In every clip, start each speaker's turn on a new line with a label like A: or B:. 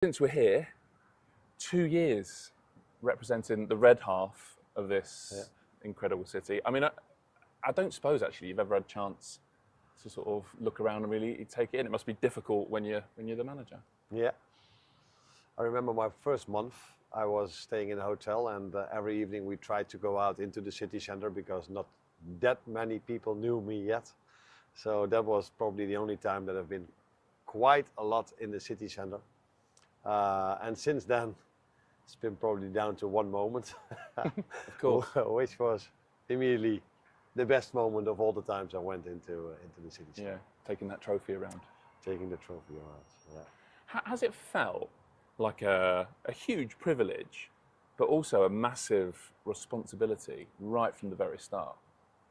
A: Since we're here, 2 years representing the red half of this incredible city. I mean, I don't suppose actually you've ever had a chance to sort of look around and really take it in. It must be difficult when you're the manager.
B: Yeah, I remember my first month. I was staying in a hotel, and every evening we tried to go out into the city center because not that many people knew me yet. So that was probably the only time that I've been quite a lot in the city center. And since then, it's been probably down to one moment,
A: Of course.
B: which was immediately the best moment of all the times I went into the city center.
A: Yeah, taking that trophy around.
B: Taking the trophy around. Yeah.
A: Has it felt like a huge privilege, but also a massive responsibility right from the very start?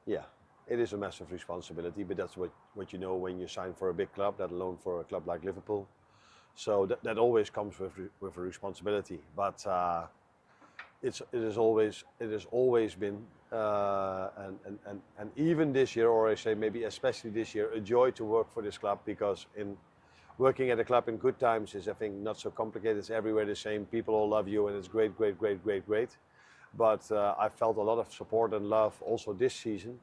B: Yeah, it is a massive responsibility, but that's what you know when you sign for a big club, let alone for a club like Liverpool. So that always comes with a responsibility. But it has always been, and even this year, or I say maybe especially this year, a joy to work for this club, because in working at a club in good times is, I think, not so complicated. It's everywhere the same. People all love you, and it's great. But I felt a lot of support and love also this season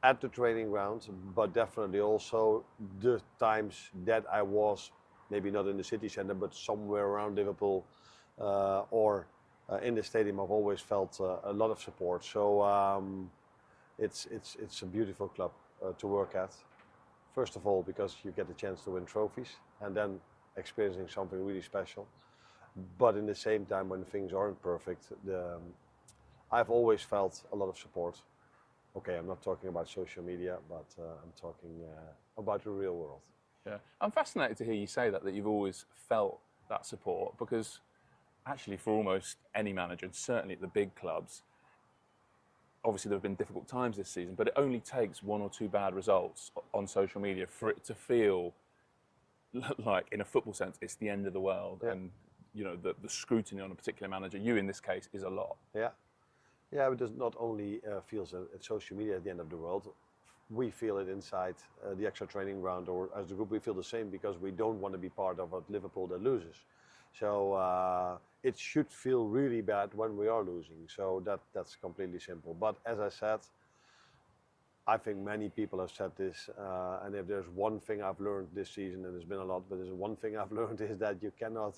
B: at the training ground, but definitely also the times that I was maybe not in the city centre, but somewhere around Liverpool or in the stadium. I've always felt a lot of support. So it's a beautiful club to work at. First of all, because you get the chance to win trophies, and then experiencing something really special. But in the same time, when things aren't perfect, I've always felt a lot of support. Okay, I'm not talking about social media, but I'm talking about the real world.
A: Yeah, I'm fascinated to hear you say that you've always felt that support, because actually for almost any manager, and certainly at the big clubs, obviously there have been difficult times this season, but it only takes one or two bad results on social media for it to feel like, in a football sense, it's the end of the world.
B: Yeah.
A: And you know, the scrutiny on a particular manager, you in this case, is a lot.
B: Yeah, yeah, but it not only feels at social media at the end of the world. We feel it inside the extra training ground, or as the group we feel the same, because we don't want to be part of a Liverpool that loses. So it should feel really bad when we are losing. So that's completely simple. But as I said, I think many people have said this, and if there's one thing I've learned this season, and there's been a lot, but there's one thing I've learned is that you cannot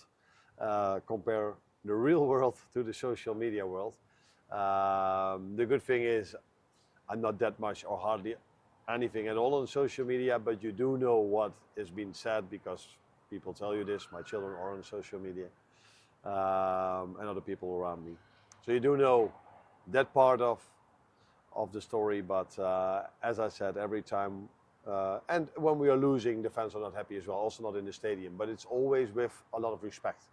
B: compare the real world to the social media world. The good thing is I'm not that much or hardly anything at all on social media, but you do know what is being said because people tell you this. My children are on social media, and other people around me. So you do know that part of the story, but as I said, every time, and when we are losing, the fans are not happy as well, also not in the stadium, but it's always with a lot of respect.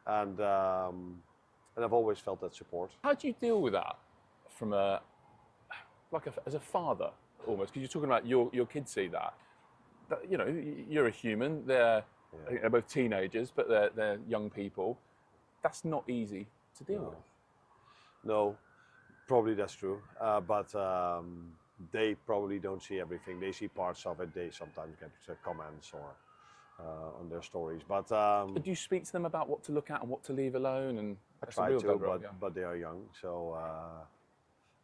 B: And I've always felt that support.
A: How do you deal with that from as a father, almost? Because you're talking about your kids see that. You know, you're a human. They're both teenagers, but they're young people. That's not easy to deal with.
B: No, probably that's true. But they probably don't see everything. They see parts of it. They sometimes get comments or on their stories. But
A: do you speak to them about what to look at and what to leave alone? And
B: I try to, but they are young. So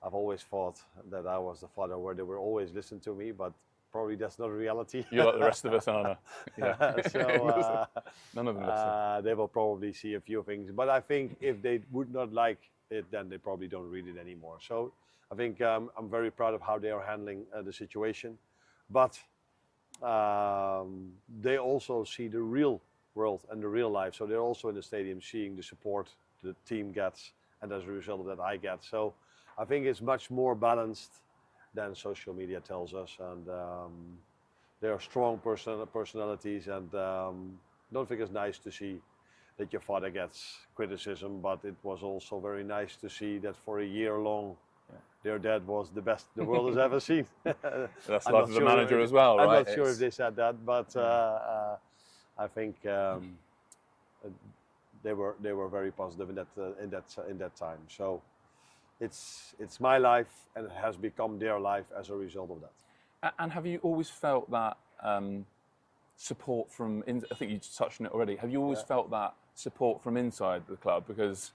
B: I've always thought that I was the father where they were always listening to me, but probably that's not a reality.
A: You're like the rest of us, Arne. Yeah.
B: So
A: none of them listen.
B: they will probably see a few things. But I think if they would not like it, then they probably don't read it anymore. So I think I'm very proud of how they are handling the situation. But they also see the real world and the real life. So they're also in the stadium seeing the support the team gets, and as a result of that I get. So I think it's much more balanced than social media tells us. And they are strong personalities, and I don't think it's nice to see that your father gets criticism, but it was also very nice to see that for a year long their dad was the best the world has ever seen.
A: That's life of the manager as well, right?
B: I'm not sure if they said that, but I think they were very positive in that time. So it's my life, and it has become their life as a result of that.
A: And have you always felt that support from, I think you touched on it already, have you always felt that support from inside the club? Because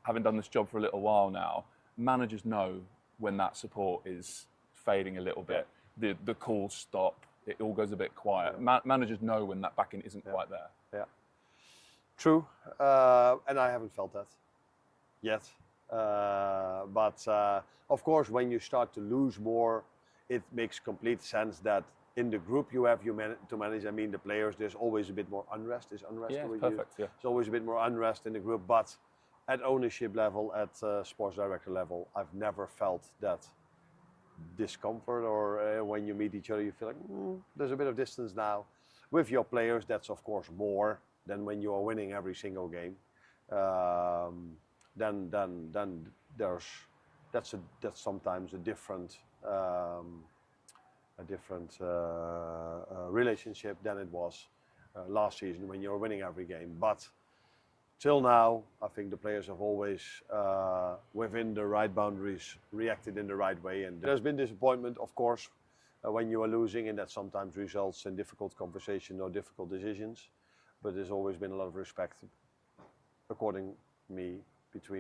A: having done this job for a little while now, managers know when that support is fading a little bit. The calls stop, it all goes a bit quiet. Managers know when that backing isn't quite there.
B: Yeah, true, and I haven't felt that yet. But of course, when you start to lose more, it makes complete sense that in the group you have to manage. I mean, the players. There's always a bit more unrest. Is unrest?
A: Yeah, perfect. Yeah.
B: There's always a bit more unrest in the group, but at ownership level, at sports director level, I've never felt that discomfort, or when you meet each other, you feel like there's a bit of distance now. With your players, that's of course more than when you are winning every single game. Then that's sometimes a different relationship than it was last season when you were winning every game. But till now, I think the players have always, within the right boundaries, reacted in the right way. And there's been disappointment, of course, when you are losing, and that sometimes results in difficult conversation or difficult decisions. But there's always been a lot of respect, between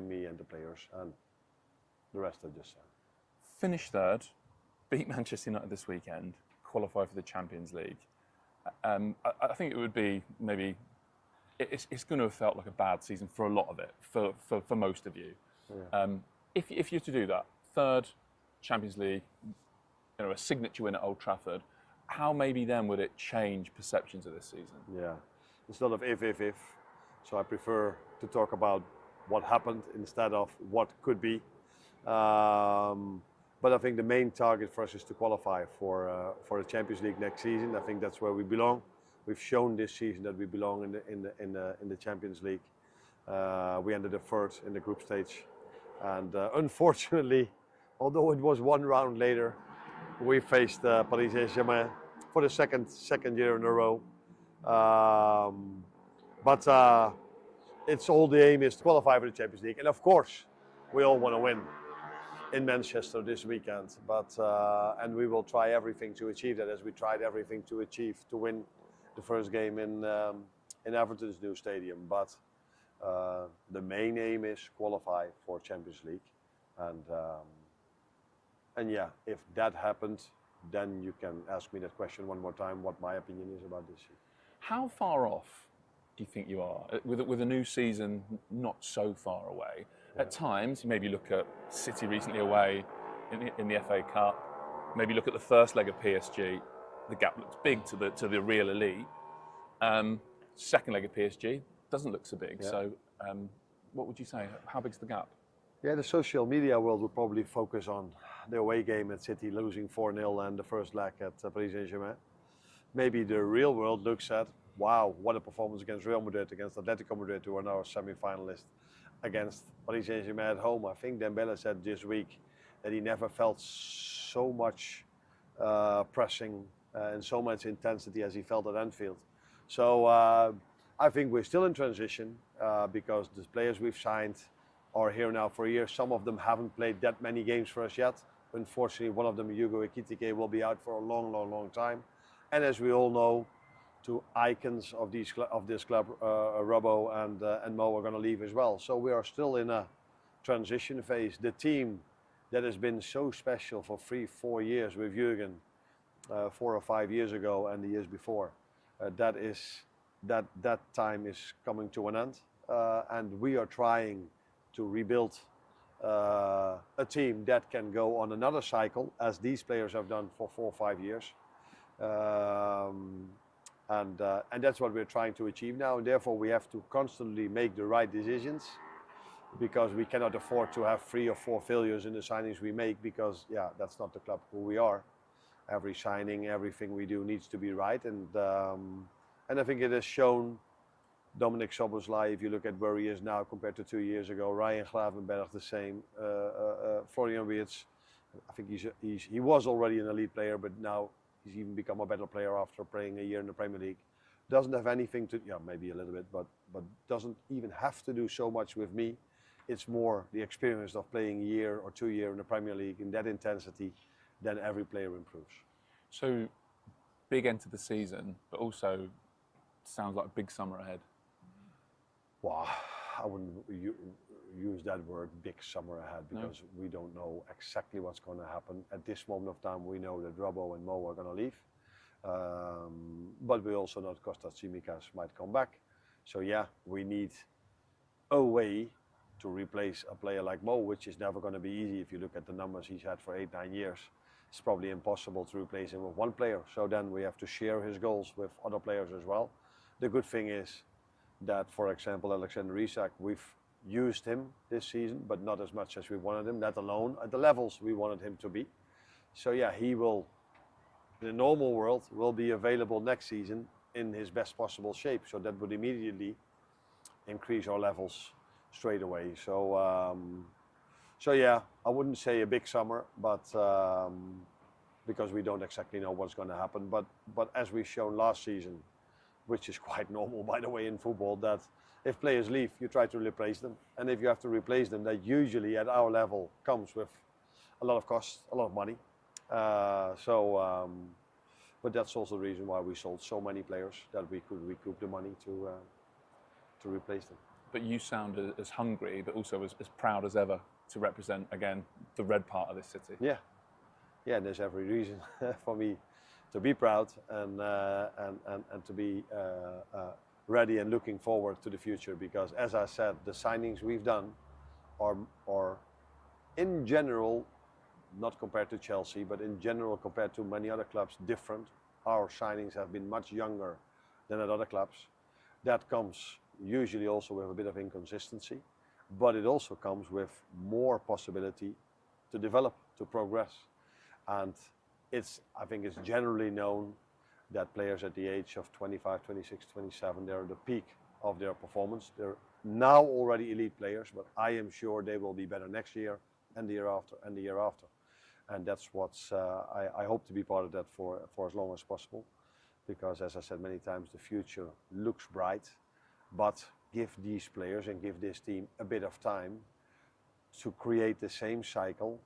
B: me and the players, and the rest I just said.
A: Finish third, beat Manchester United this weekend, qualify for the Champions League. I think it would be maybe. It's going to have felt like a bad season for a lot of it, for most of you. Yeah. If you're to do that, third Champions League, a signature win at Old Trafford, how maybe then would it change perceptions of this season?
B: Yeah, it's not of if. So I prefer to talk about what happened instead of what could be. But I think the main target for us is to qualify for the Champions League next season. I think that's where we belong. We've shown this season that we belong in the Champions League. We ended up third in the group stage, and unfortunately, although it was one round later, we faced Paris Saint-Germain for the second year in a row. But it's all the aim is to qualify for the Champions League, and of course, we all want to win in Manchester this weekend. But and we will try everything to achieve that, as we tried everything to achieve to win the first game in Everton's new stadium. But the main aim is qualify for Champions League, and yeah, if that happened, then you can ask me that question one more time, what my opinion is about this year.
A: How far off do you think you are with a new season not so far away? Yeah. At times, maybe look at City recently away in the FA Cup. Maybe look at the first leg of PSG. The gap looks big to the real elite. Second leg of PSG doesn't look so big. Yeah. So, what would you say? How big's the gap?
B: Yeah, the social media world will probably focus on the away game at City losing 4-0 and the first leg at Paris Saint-Germain. Maybe the real world looks at, wow, what a performance against Real Madrid, against Atletico Madrid, who are now semi-finalists, against Paris Saint-Germain at home. I think Dembele said this week that he never felt so much pressing and so much intensity as he felt at Anfield. So I think we're still in transition because the players we've signed are here now for a year. Some of them haven't played that many games for us yet. Unfortunately, one of them, Hugo Ekitike, will be out for a long time. And as we all know, two icons of this club, Robbo and Mo, are going to leave as well. So we are still in a transition phase. The team that has been so special for 3-4 years with Jurgen, 4 or 5 years ago and the years before, that time is coming to an end, and we are trying to rebuild a team that can go on another cycle, as these players have done for 4 or 5 years. And that's what we're trying to achieve now, and therefore we have to constantly make the right decisions, because we cannot afford to have 3 or 4 failures in the signings we make, because that's not the club who we are. Every signing, everything we do needs to be right, and I think it has shown. Dominic Szoboszlai, if you look at where he is now compared to 2 years ago, Ryan Gravenberch the same, Florian Wirtz, I think he was already an elite player, but now he's even become a better player after playing a year in the Premier League. Doesn't have anything to, maybe a little bit, but doesn't even have to do so much with me. It's more the experience of playing a year or 2 years in the Premier League in that intensity, then every player improves.
A: So big end to the season, but also sounds like a big summer ahead.
B: Well, I wouldn't use that word, big summer ahead, because we don't know exactly what's going to happen. At this moment of time, we know that Robbo and Mo are going to leave. But we also know Kostas Tsimikas might come back. So yeah, we need a way to replace a player like Mo, which is never going to be easy. If you look at the numbers he's had for 8-9 years, it's probably impossible to replace him with one player. So then we have to share his goals with other players as well. The good thing is that, for example, Alexander Isak, we've used him this season, but not as much as we wanted him, let alone at the levels we wanted him to be. So yeah, he will, in a normal world, will be available next season in his best possible shape. So that would immediately increase our levels straight away. So so yeah, I wouldn't say a big summer, but because we don't exactly know what's going to happen. But as we've shown last season, which is quite normal, by the way, in football, that if players leave, you try to replace them. And if you have to replace them, that usually at our level comes with a lot of cost, a lot of money. But that's also the reason why we sold so many players, that we could recoup the money to replace them.
A: But you sound as hungry, but also as proud as ever to represent, again, the red part of this city.
B: Yeah, yeah, there's every reason for me to be proud and to be ready and looking forward to the future. Because as I said, the signings we've done are in general, not compared to Chelsea, but in general compared to many other clubs, different. Our signings have been much younger than at other clubs. That comes usually also with a bit of inconsistency, but it also comes with more possibility to develop, to progress. And I think it's generally known that players at the age of 25, 26, 27, they're at the peak of their performance. They're now already elite players, but I am sure they will be better next year and the year after and the year after. And that's what's, I hope to be part of that for as long as possible. Because as I said many times, the future looks bright, but give these players and give this team a bit of time to create the same cycle